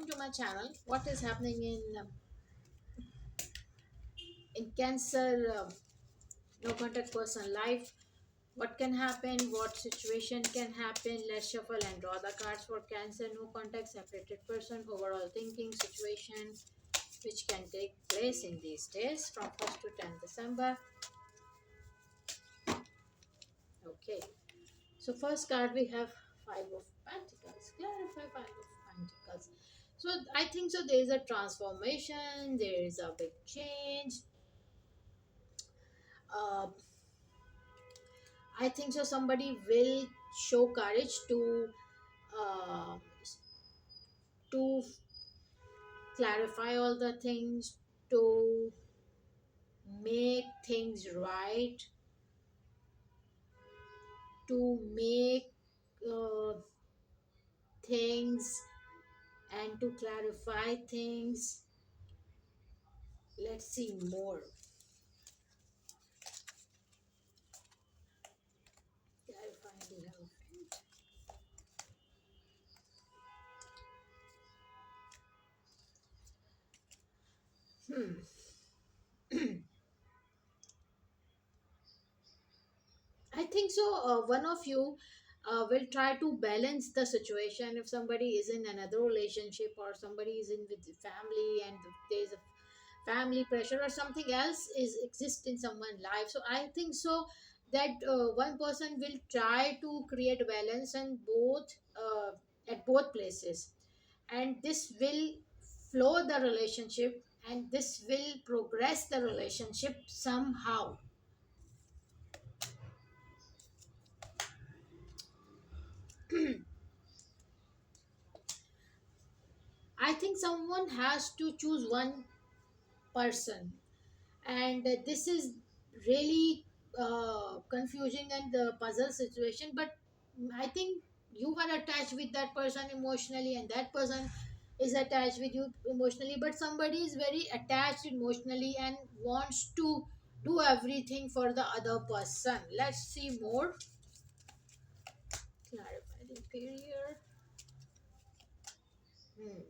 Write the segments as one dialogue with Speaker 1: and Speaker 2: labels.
Speaker 1: welcome to my channel. What is happening in Cancer no contact person life? What can happen? What situation can happen? Let's shuffle and draw the cards for Cancer no contact separated person overall thinking situation which can take place in these days from 1st to 10th December. Okay. So first card we have Five of Pentacles. Clarify Five of Pentacles. So I think so. There is a transformation. There is a big change. Uh, I think so. Somebody will show courage uh, to clarify all the things, to make things right, to make uh, things and to clarify things. Let's see more. Clarify the elephant. Hmm. I think so. One of you will try to balance the situation. If somebody is in another relationship or somebody is in with the family and there is a family pressure or something else is exist in someone's life, so I think so that one person will try to create balance and both at both places, and this will flow the relationship and this will progress the relationship somehow. I think someone has to choose one person, and this is really confusing and puzzle situation. But I think you are attached with that person emotionally, and that person is attached with you emotionally. But somebody is very attached emotionally and wants to do everything for the other person. Let's see more. Clarify the inferior. Hmm.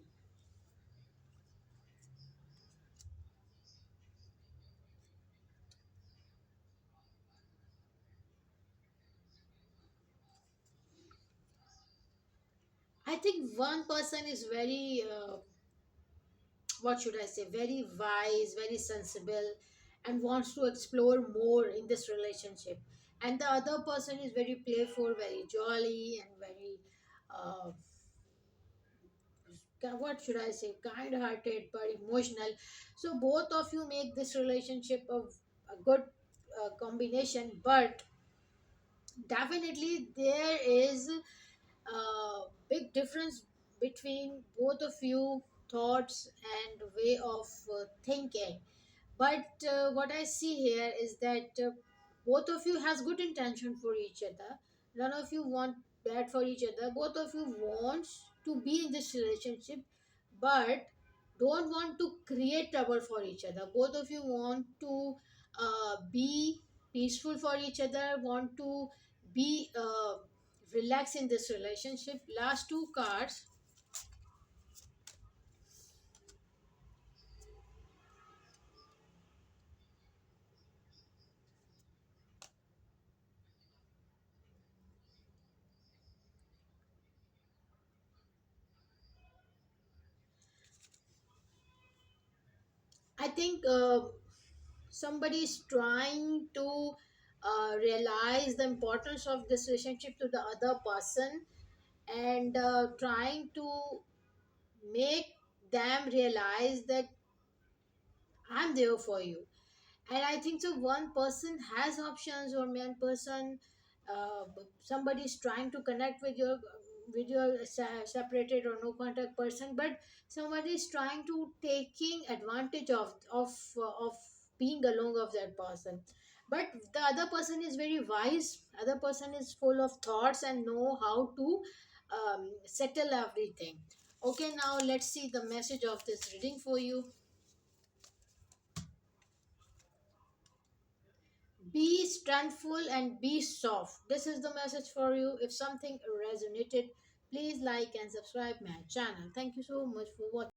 Speaker 1: I think one person is very what should I say, very wise, very sensible, and wants to explore more in this relationship. And the other person is very playful, very jolly, and very, uh, what should I say, kind hearted, but emotional. So both of you make this relationship of a good combination, but definitely there is a big difference between both of you thoughts and way of thinking. But what I see here is that both of you has good intention for each other. None of you want bad for each other. Both of you wants to be in this relationship, but don't want to create trouble for each other. Both of you want to be peaceful for each other, want to be relaxed in this relationship. Last two cards. I think somebody is trying to realize the importance of this relationship to the other person, and trying to make them realize that I'm there for you. And I think so one person has options, or one person, uh, somebody is trying to connect with your separated or no contact person, but somebody is trying to taking advantage of being along of that person. But the other person is very wise, other person is full of thoughts and know how to settle everything. Okay, now let's see the message of this reading for you. Be strengthful and be soft. This is the message for you. If something resonated, Please like and subscribe my channel. Thank you so much for watching.